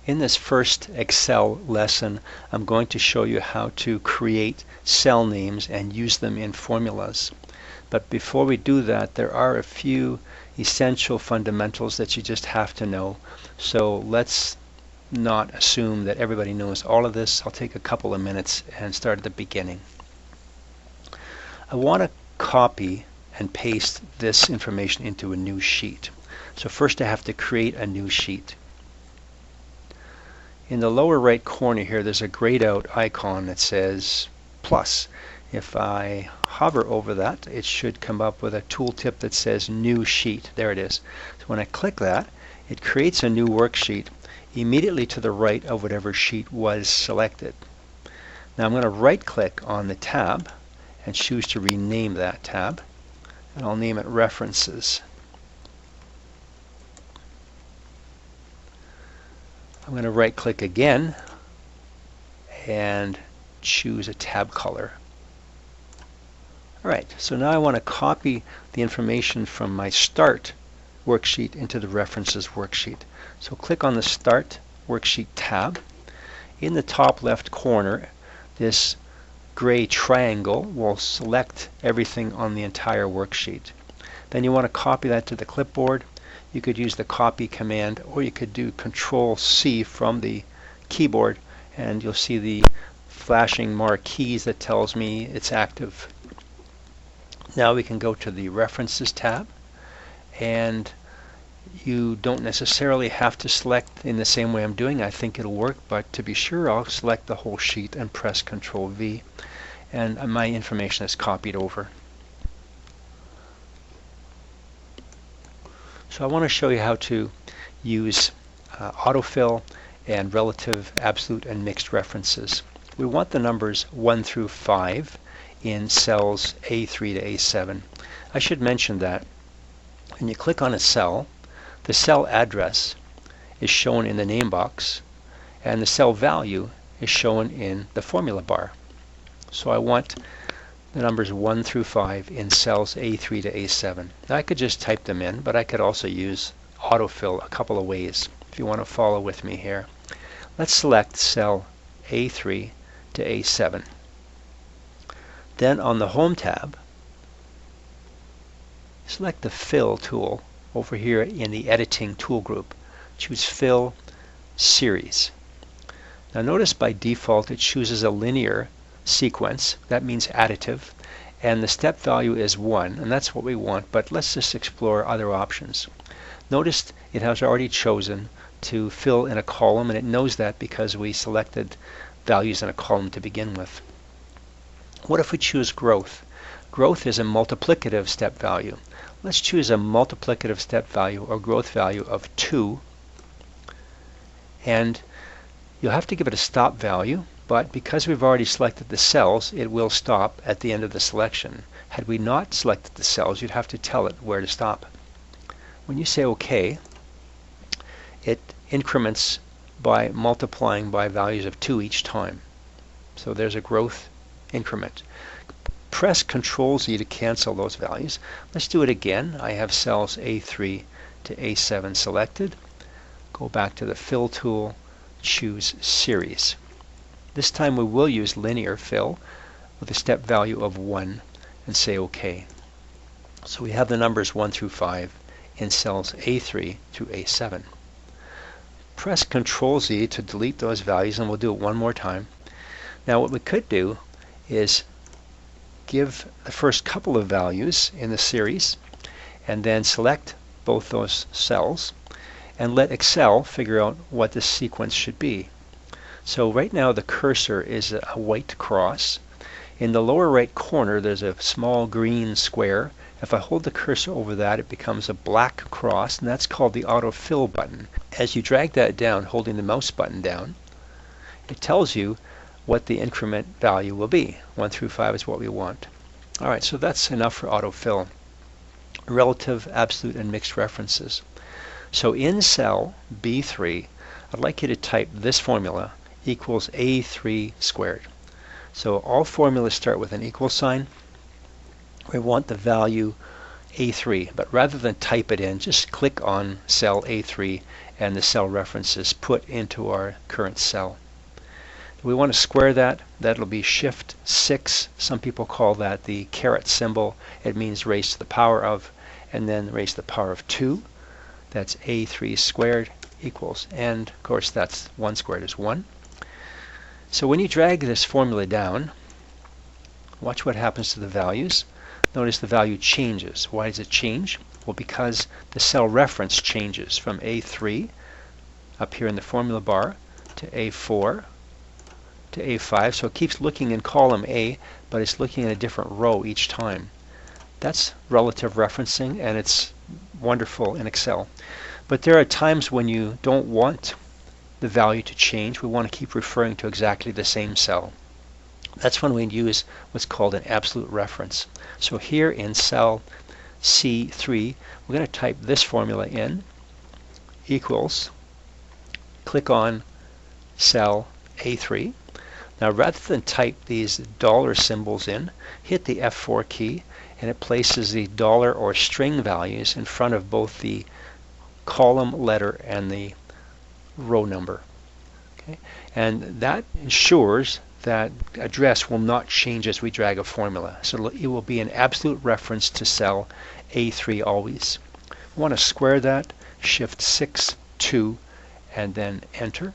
In this first Excel lesson, I'm going to show you how to create cell names and use them in formulas. But before we do that, there are a few essential fundamentals that you just have to know. So let's not assume that everybody knows all of this. I'll take a couple of minutes and start at the beginning. I want to copy and paste this information into a new sheet. So first I have to create a new sheet. In the lower right corner here, there's a grayed out icon that says plus. If I hover over that, it should come up with a tooltip that says new sheet. There it is. So when I click that, it creates a new worksheet immediately to the right of whatever sheet was selected. Now I'm going to right click on the tab and choose to rename that tab, and I'll name it References. I'm going to right click again and choose a tab color. Alright, so now I want to copy the information from my Start worksheet into the References worksheet. So click on the Start Worksheet tab. In the top left corner, this gray triangle will select everything on the entire worksheet. Then you want to copy that to the clipboard. You could use the copy command, or you could do Control-C from the keyboard, and you'll see the flashing marquees that tells me it's active. Now we can go to the References tab, and you don't necessarily have to select in the same way I'm doing. I think it'll work, but to be sure, I'll select the whole sheet and press Control-V, and my information is copied over. So I want to show you how to use autofill and relative, absolute, and mixed references. We want the numbers 1 through 5 in cells A3 to A7. I should mention that when you click on a cell, the cell address is shown in the name box, and the cell value is shown in the formula bar. So I want the numbers 1 through 5 in cells A3 to A7. Now I could just type them in, but I could also use autofill a couple of ways if you want to follow with me here. Let's select cell A3 to A7. Then on the Home tab, select the Fill tool over here in the Editing tool group. Choose Fill Series. Now notice by default it chooses a linear sequence. That means additive, and the step value is 1, and that's what we want, but let's just explore other options. Notice it has already chosen to fill in a column, and it knows that because we selected values in a column to begin with. What if we choose growth? Growth is a multiplicative step value. Let's choose a multiplicative step value or growth value of 2, and you'll have to give it a stop value, but because we've already selected the cells, it will stop at the end of the selection. Had we not selected the cells, you'd have to tell it where to stop. When you say OK, it increments by multiplying by values of 2 each time. So there's a growth increment. Press Control-Z to cancel those values. Let's do it again. I have cells A3 to A7 selected. Go back to the Fill tool, choose Series. This time we will use linear fill with a step value of 1 and say OK. So we have the numbers 1 through 5 in cells A3 through A7. Press Control-Z to delete those values, and we'll do it one more time. Now what we could do is give the first couple of values in the series and then select both those cells and let Excel figure out what the sequence should be. So right now the cursor is a white cross. In the lower right corner there's a small green square. If I hold the cursor over that, it becomes a black cross, and that's called the Autofill button. As you drag that down, holding the mouse button down, it tells you what the increment value will be. 1 through 5 is what we want. Alright, so that's enough for autofill. Relative, absolute, and mixed references. So in cell B3, I'd like you to type this formula equals A3 squared. So all formulas start with an equal sign. We want the value A3, but rather than type it in, just click on cell A3 and the cell reference is put into our current cell. We want to square that. That'll be Shift 6. Some people call that the caret symbol. It means raised to the power of, and then raised to the power of 2. That's A3 squared equals, and of course that's 1 squared is 1. So when you drag this formula down, watch what happens to the values. Notice the value changes. Why does it change? Well, because the cell reference changes from A3 up here in the formula bar to A4 to A5. So it keeps looking in column A, but it's looking in a different row each time. That's relative referencing, and it's wonderful in Excel. But there are times when you don't want the value to change. We want to keep referring to exactly the same cell. That's when we use what's called an absolute reference. So here in cell C3, we're going to type this formula in, equals, click on cell A3. Now rather than type these dollar symbols in, hit the F4 key, and it places the dollar or string values in front of both the column letter and the row number. Okay? And that ensures that address will not change as we drag a formula. So it will be an absolute reference to cell A3 always. We want to square that, Shift 6, 2, and then enter.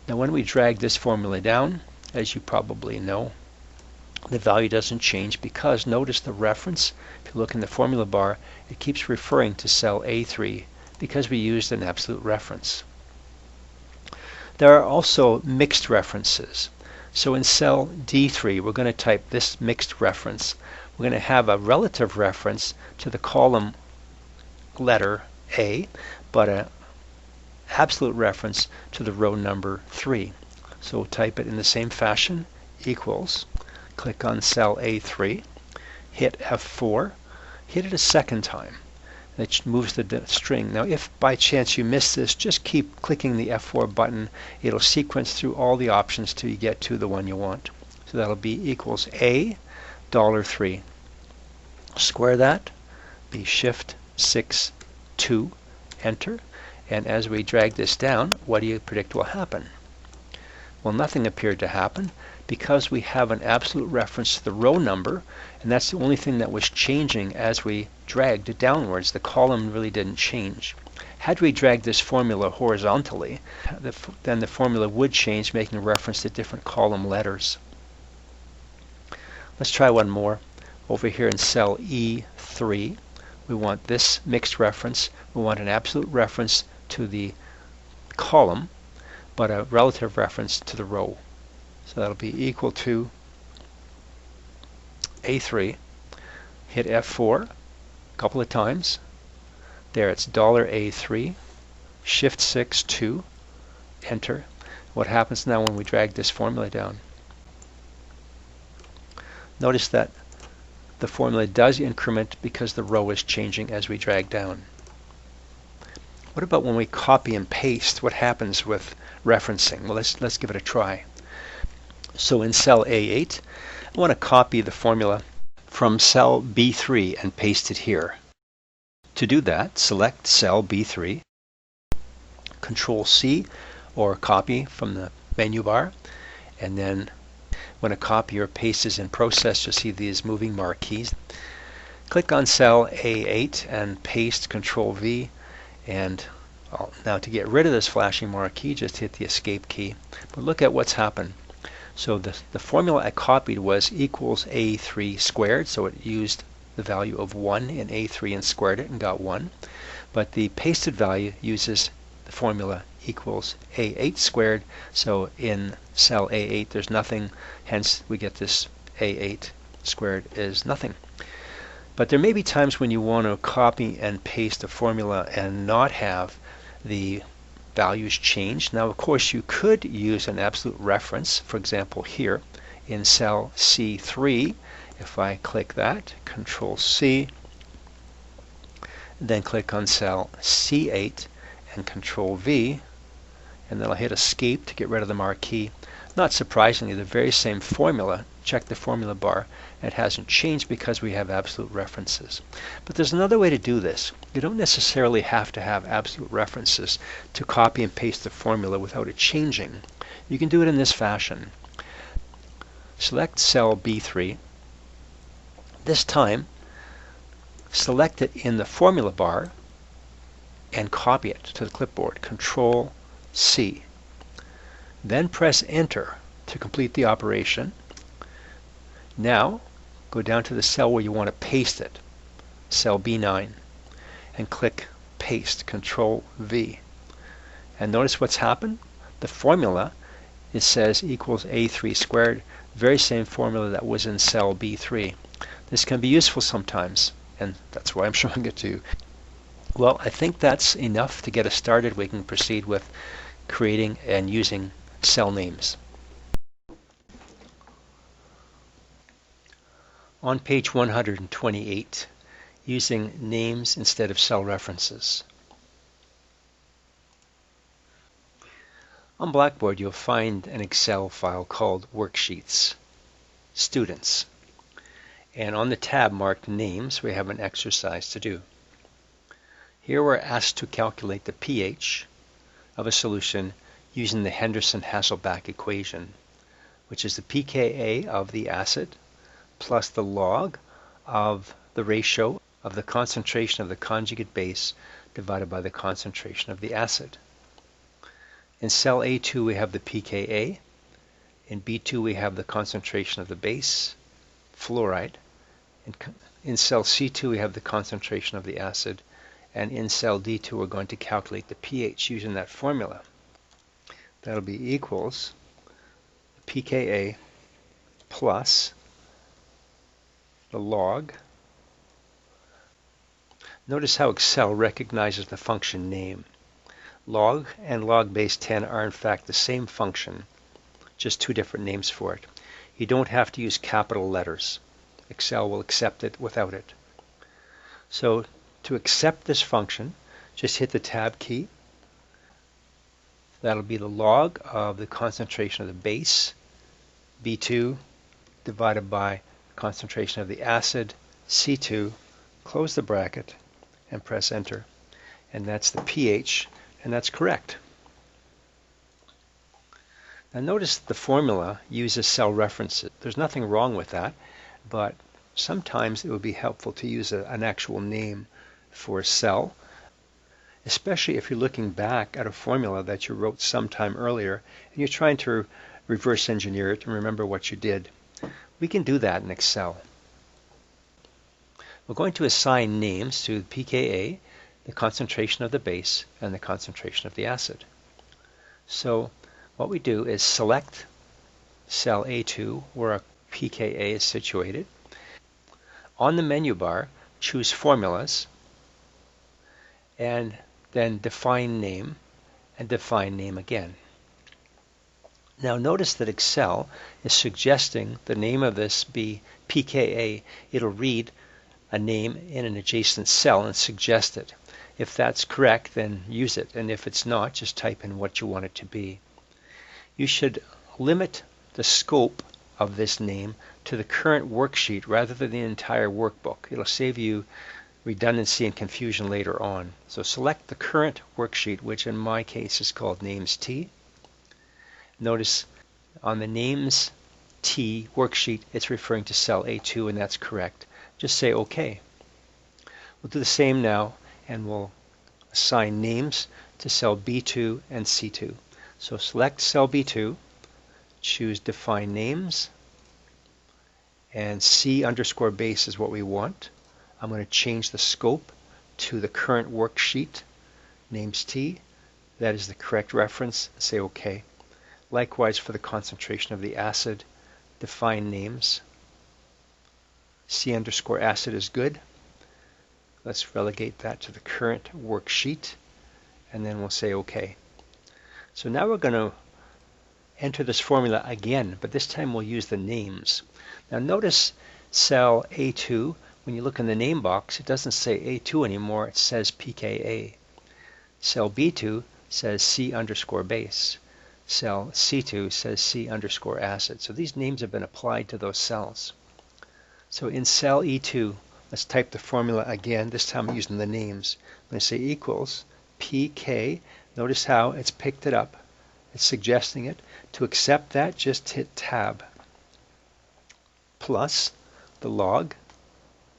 Now when we drag this formula down, as you probably know, the value doesn't change because notice the reference. If you look in the formula bar, it keeps referring to cell A3 because we used an absolute reference. There are also mixed references. So in cell D3, we're going to type this mixed reference. We're going to have a relative reference to the column letter A, but an absolute reference to the row number 3. So we'll type it in the same fashion, equals, click on cell A3, hit F4, hit it a second time. That moves the string. Now if by chance you miss this, just keep clicking the F4 button. It'll sequence through all the options till you get to the one you want. So that'll be equals A $3. Square that, be Shift 6, 2, enter. And as we drag this down, what do you predict will happen? Well, nothing appeared to happen because we have an absolute reference to the row number, and that's the only thing that was changing as we dragged it downwards. The column really didn't change. Had we dragged this formula horizontally, then the formula would change, making reference to different column letters. Let's try one more. Over here in cell E3, we want this mixed reference. We want an absolute reference to the column, but a relative reference to the row. So that'll be equal to A3. Hit F4 a couple of times. There it's $A3. Shift 6, 2, enter. What happens now when we drag this formula down? Notice that the formula does increment because the row is changing as we drag down. What about when we copy and paste? What happens with referencing? Well, let's give it a try. So in cell A8, I want to copy the formula from cell B3 and paste it here. To do that, select cell B3, Control C or copy from the menu bar, and then when a copy or paste is in process, you'll see these moving marquees. Click on cell A8 and paste, Control V, and now to get rid of this flashing marquee, just hit the escape key. But look at what's happened. So the formula I copied was equals A3 squared, so it used the value of 1 in A3 and squared it and got 1. But the pasted value uses the formula equals A8 squared, so in cell A8 there's nothing, hence we get this A8 squared is nothing. But there may be times when you want to copy and paste a formula and not have the values change. Now of course you could use an absolute reference, for example here in cell C3. If I click that, Control C, then click on cell C8 and Control V, and then I'll hit escape to get rid of the marquee. Not surprisingly, the very same formula check the formula bar. It hasn't changed because we have absolute references. But there's another way to do this. You don't necessarily have to have absolute references to copy and paste the formula without it changing. You can do it in this fashion. Select cell B3. This time, select it in the formula bar and copy it to the clipboard. Control C. Then press Enter to complete the operation. Now, go down to the cell where you want to paste it, cell B9, and click Paste, Control V. And notice what's happened? The formula, it says equals A3 squared, very same formula that was in cell B3. This can be useful sometimes, and that's why I'm showing it to you. Well, I think that's enough to get us started. We can proceed with creating and using cell names. On page 128, using names instead of cell references. On Blackboard, you'll find an Excel file called Worksheets, Students. And on the tab marked Names, we have an exercise to do. Here we're asked to calculate the pH of a solution using the Henderson-Hasselbalch equation, which is the pKa of the acid plus the log of the ratio of the concentration of the conjugate base divided by the concentration of the acid. In cell A2 we have the pKa, in B2 we have the concentration of the base, fluoride, in cell C2 we have the concentration of the acid, and in cell D2 we're going to calculate the pH using that formula. That'll be equals pKa plus the log. Notice how Excel recognizes the function name. Log and log base 10 are in fact the same function, just two different names for it. You don't have to use capital letters. Excel will accept it without it. So to accept this function, just hit the Tab key. That'll be the log of the concentration of the base, B2, divided by concentration of the acid, C2, close the bracket, and press Enter. And that's the pH, and that's correct. Now notice the formula uses cell references. There's nothing wrong with that, but sometimes it would be helpful to use an actual name for a cell, especially if you're looking back at a formula that you wrote sometime earlier and you're trying to reverse engineer it and remember what you did. We can do that in Excel. We're going to assign names to pKa, the concentration of the base, and the concentration of the acid. So what we do is select cell A2 where our pKa is situated. On the menu bar, choose Formulas, and then define name, and define name again. Now notice that Excel is suggesting the name of this be pKa. It'll read a name in an adjacent cell and suggest it. If that's correct, then use it, and if it's not, just type in what you want it to be. You should limit the scope of this name to the current worksheet rather than the entire workbook. It'll save you redundancy and confusion later on. So select the current worksheet, which in my case is called Names T. Notice on the Names T worksheet, it's referring to cell A2, and that's correct. Just say OK. We'll do the same now, and we'll assign names to cell B2 and C2. So select cell B2, choose Define Names, and C_base is what we want. I'm going to change the scope to the current worksheet, Names T. That is the correct reference. Say OK. Likewise for the concentration of the acid, define names. C_acid is good. Let's relegate that to the current worksheet, and then we'll say OK. So now we're going to enter this formula again, but this time we'll use the names. Now notice cell A2, when you look in the name box, it doesn't say A2 anymore, it says pKa. Cell B2 says C_base. cell C2 says C underscore acid. So these names have been applied to those cells. So in cell E2, let's type the formula again. This time I'm using the names. I'm going to say equals PK. Notice how it's picked it up. It's suggesting it. To accept that, just hit tab. Plus the log,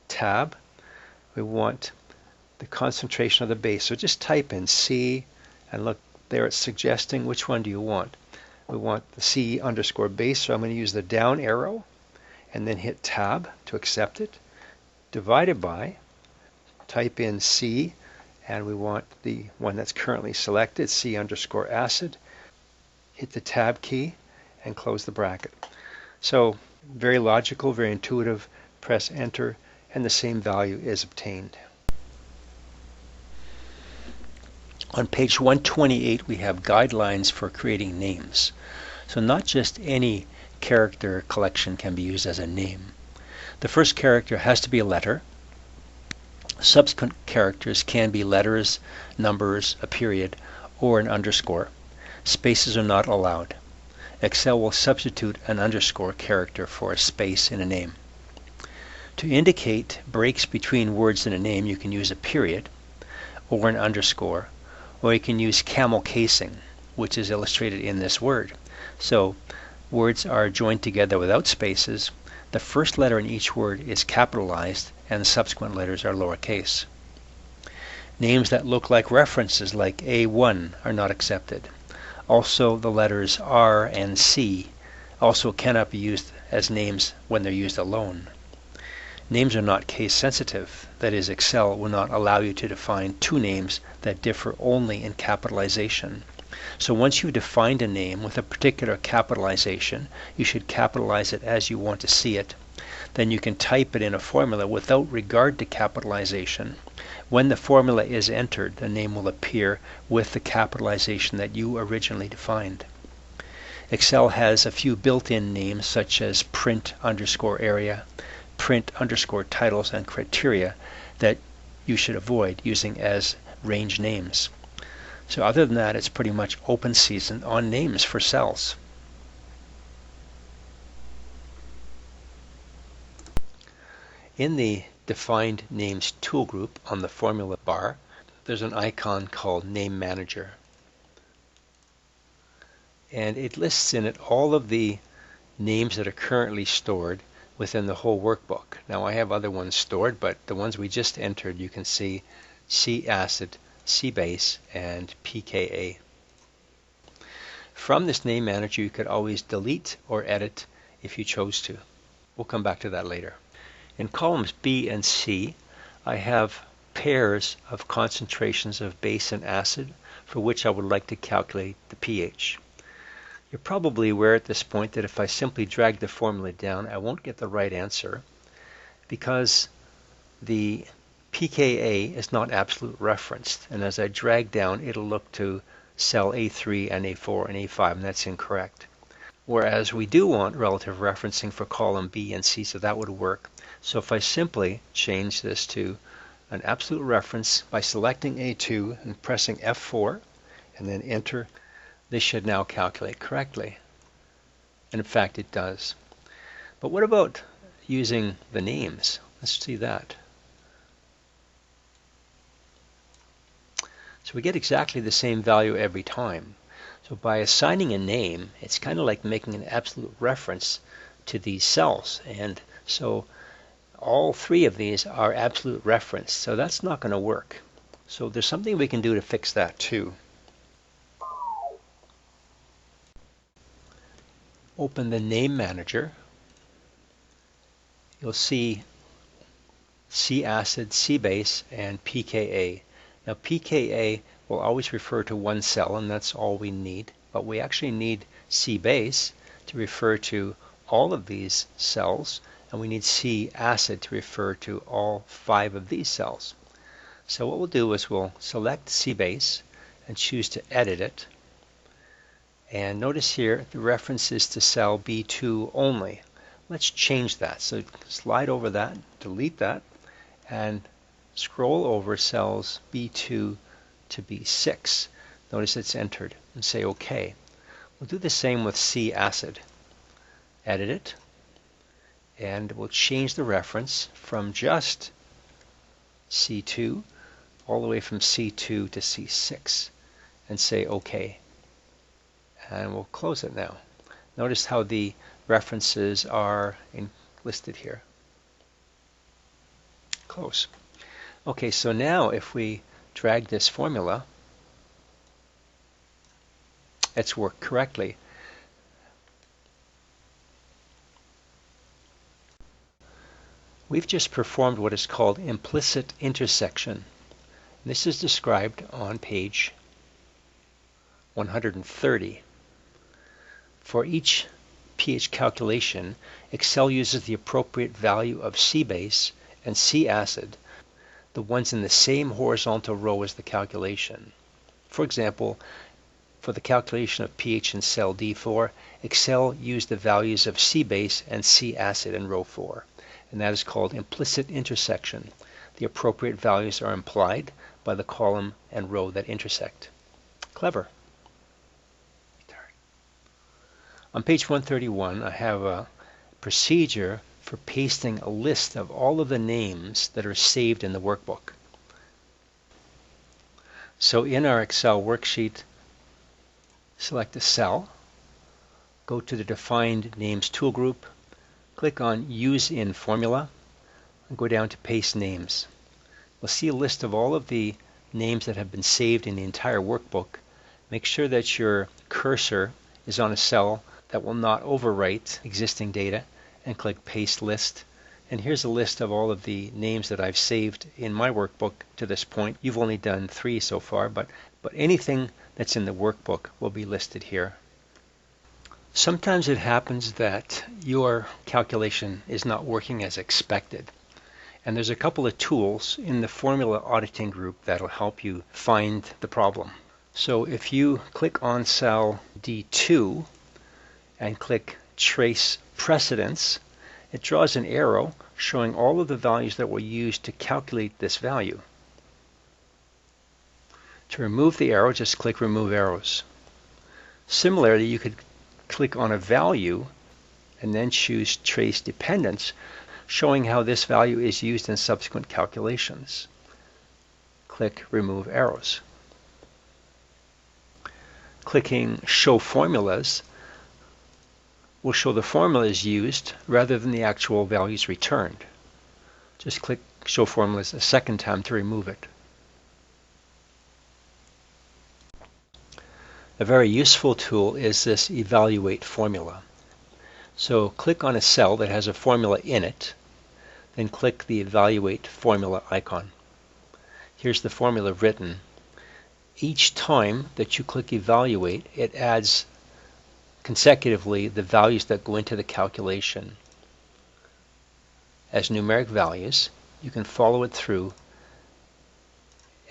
tab. We want the concentration of the base. So just type in C, and look, there it's suggesting which one do you want. We want the C underscore base, so I'm going to use the down arrow and then hit tab to accept it. Divided by, type in C, and we want the one that's currently selected, C underscore acid. Hit the tab key and close the bracket. So very logical, very intuitive. Press enter and the same value is obtained. On page 128 we have guidelines for creating names. So not just any character collection can be used as a name. The first character has to be a letter. Subsequent characters can be letters, numbers, a period, or an underscore. Spaces are not allowed. Excel will substitute an underscore character for a space in a name. To indicate breaks between words in a name, you can use a period or an underscore, or you can use camel casing, which is illustrated in this word. So words are joined together without spaces. The first letter in each word is capitalized and the subsequent letters are lowercase. Names that look like references like A1 are not accepted. Also, the letters R and C also cannot be used as names when they're used alone. Names are not case sensitive. That is, Excel will not allow you to define two names that differ only in capitalization. So once you've defined a name with a particular capitalization, you should capitalize it as you want to see it. Then you can type it in a formula without regard to capitalization. When the formula is entered, the name will appear with the capitalization that you originally defined. Excel has a few built-in names such as print underscore area, print underscore titles, and criteria that you should avoid using as range names. So other than that, it's pretty much open season on names for cells. In the Defined Names tool group on the formula bar, there's an icon called Name Manager. And it lists in it all of the names that are currently stored within the whole workbook. Now I have other ones stored, but the ones we just entered, you can see C acid, C base, and pKa. From this name manager you could always delete or edit if you chose to. We'll come back to that later. In columns B and C, I have pairs of concentrations of base and acid for which I would like to calculate the pH. You're probably aware at this point that if I simply drag the formula down, I won't get the right answer because the pKa is not absolute referenced, and as I drag down it'll look to cell A3 and A4 and A5, and that's incorrect. Whereas we do want relative referencing for column B and C, so that would work. So if I simply change this to an absolute reference by selecting A2 and pressing F4 and then enter, this should now calculate correctly. And in fact it does. But what about using the names? Let's see that. So we get exactly the same value every time. So by assigning a name, it's kind of like making an absolute reference to these cells. And so all three of these are absolute reference. So that's not going to work. So there's something we can do to fix that too. Open the Name Manager. You'll see C acid, C base, and pKa. Now pKa will always refer to one cell, and that's all we need, but we actually need C base to refer to all of these cells, and we need C acid to refer to all 5 of these cells. So what we'll do is we'll select C base and choose to edit it. And notice here the reference is to cell B2 only. Let's change that. So slide over that, delete that, and scroll over cells B2 to B6. Notice it's entered and say OK. We'll do the same with C acid. Edit it, and we'll change the reference from just C2 all the way from C2 to C6 and say OK. And we'll close it now. Notice how the references are listed here. Close. Okay, so now if we drag this formula, it's worked correctly. We've just performed what is called implicit intersection. This is described on page 130. For each pH calculation, Excel uses the appropriate value of C base and C acid, the ones in the same horizontal row as the calculation. For example, for the calculation of pH in cell D4, Excel used the values of C base and C acid in row 4, and that is called implicit intersection. The appropriate values are implied by the column and row that intersect. Clever. On page 131, I have a procedure for pasting a list of all of the names that are saved in the workbook. So in our Excel worksheet, select a cell, go to the Defined Names tool group, click on Use in Formula, and go down to Paste Names. We'll see a list of all of the names that have been saved in the entire workbook. Make sure that your cursor is on a cell that will not overwrite existing data, and click Paste List. And here's a list of all of the names that I've saved in my workbook to this point. You've only done 3 so far, but anything that's in the workbook will be listed here. Sometimes it happens that your calculation is not working as expected. And there's a couple of tools in the formula auditing group that'll help you find the problem. So if you click on cell D2 and click Trace Precedence, it draws an arrow showing all of the values that were used to calculate this value. To remove the arrow, just click Remove Arrows. Similarly, you could click on a value and then choose Trace Dependence, showing how this value is used in subsequent calculations. Click Remove Arrows. Clicking Show Formulas will show the formulas used rather than the actual values returned. Just click Show Formulas a second time to remove it. A very useful tool is this Evaluate Formula. So click on a cell that has a formula in it, then click the Evaluate Formula icon. Here's the formula written. Each time that you click Evaluate, it adds consecutively the values that go into the calculation as numeric values. You can follow it through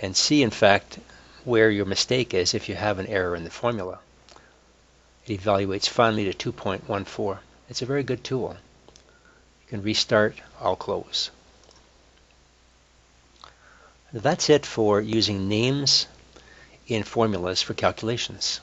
and see, in fact, where your mistake is if you have an error in the formula. It evaluates finally to 2.14. It's a very good tool. You can restart. I'll close. That's it for using names in formulas for calculations.